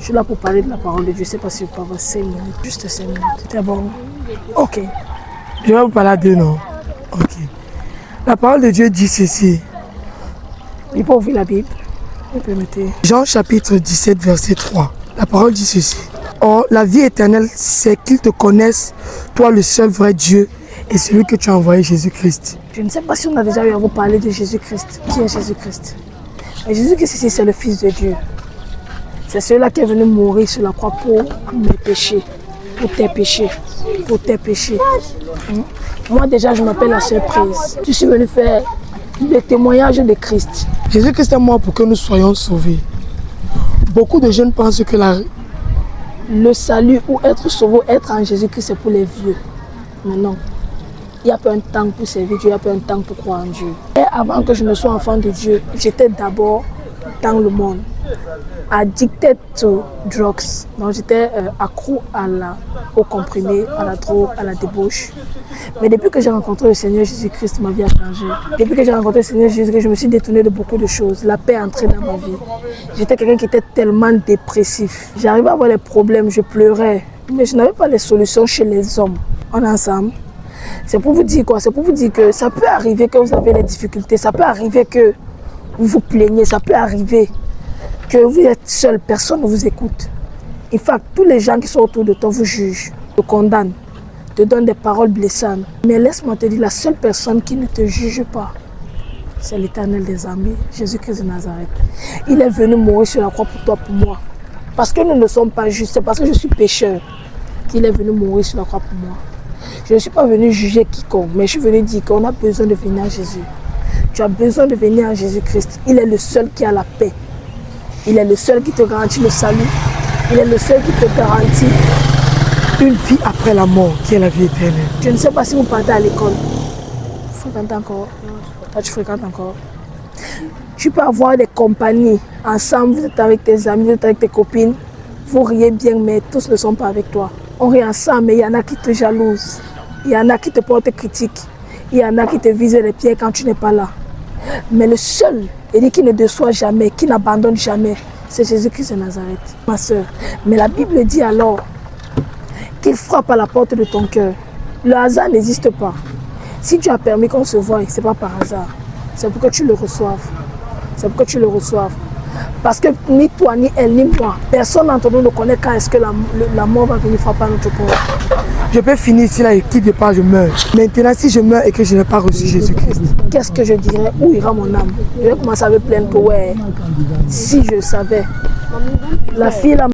Je suis là pour parler de la parole de Dieu. Je ne sais pas si je peux avoir 5 minutes, juste 5 minutes. C'est bon? Ok. Je vais vous parler à Dieu, non? Ok. La parole de Dieu dit ceci. Il faut ouvrir la Bible. Vous permettez. Jean chapitre 17, verset 3. La parole dit ceci. Or, la vie éternelle, c'est qu'ils te connaissent, toi le seul vrai Dieu, et celui que tu as envoyé, Jésus-Christ. Je ne sais pas si on a déjà eu à vous parler de Jésus-Christ. Qui est Jésus-Christ? Et Jésus-Christ ici, c'est le Fils de Dieu. C'est celui-là qui est venu mourir sur la croix pour mes péchés, pour tes péchés, pour tes péchés. Moi déjà, je m'appelle la surprise. Je suis venu faire le témoignage de Christ. Jésus-Christ est mort pour que nous soyons sauvés. Beaucoup de jeunes pensent que le salut ou être sauvé, être en Jésus-Christ, c'est pour les vieux. Mais non. Il n'y a pas un temps pour servir Dieu, il n'y a pas un temps pour croire en Dieu. Et avant que je ne sois enfant de Dieu, j'étais d'abord dans le monde, addicted to drugs. Donc j'étais accro aux comprimés, à la drogue, à la débauche. Mais depuis que j'ai rencontré le Seigneur Jésus-Christ, ma vie a changé. Depuis que j'ai rencontré le Seigneur Jésus-Christ, je me suis détournée de beaucoup de choses. La paix est entrée dans ma vie. J'étais quelqu'un qui était tellement dépressif. J'arrivais à avoir des problèmes, je pleurais. Mais je n'avais pas les solutions chez les hommes. On est ensemble. C'est pour vous dire quoi? C'est pour vous dire que ça peut arriver que vous avez des difficultés. Ça peut arriver que vous vous plaignez. Ça peut arriver que vous êtes seul. Personne ne vous écoute. In fact, tous les gens qui sont autour de toi vous jugent, te condamnent, te donnent des paroles blessantes. Mais laisse-moi te dire, la seule personne qui ne te juge pas, c'est l'Éternel des armées, Jésus-Christ de Nazareth. Il est venu mourir sur la croix pour toi, pour moi. Parce que nous ne sommes pas justes, c'est parce que je suis pécheur qu'il est venu mourir sur la croix pour moi. Je ne suis pas venu juger quiconque, mais je suis venu dire qu'on a besoin de venir à Jésus. Tu as besoin de venir à Jésus-Christ. Il est le seul qui a la paix. Il est le seul qui te garantit le salut. Il est le seul qui te garantit une vie après la mort, qui est la vie éternelle. Je ne sais pas si vous partez à l'école. Vous fréquentez encore? Toi, tu fréquentes encore. Tu peux avoir des compagnies ensemble, vous êtes avec tes amis, vous êtes avec tes copines. Vous riez bien, mais tous ne sont pas avec toi. On rit ensemble, mais il y en a qui te jalousent. Il y en a qui te portent critique. Il y en a qui te visent les pieds quand tu n'es pas là. Mais le seul, et qui ne déçoit jamais, qui n'abandonne jamais, c'est Jésus-Christ de Nazareth, ma soeur. Mais la Bible dit alors qu'il frappe à la porte de ton cœur. Le hasard n'existe pas. Si Dieu a permis qu'on se voie, ce n'est pas par hasard. C'est pour que tu le reçoives. C'est pour que tu le reçoives. Parce que ni toi, ni elle, ni moi, personne d'entre nous ne connaît quand est-ce que la mort va venir frapper à notre porte. Je peux finir ici là et qui départ, je meurs. Maintenant, si je meurs et que je n'ai pas reçu Jésus-Christ, qu'est-ce que je dirais? Où ira mon âme? Je vais commencer à me plaindre que ouais, si je savais. La fille là.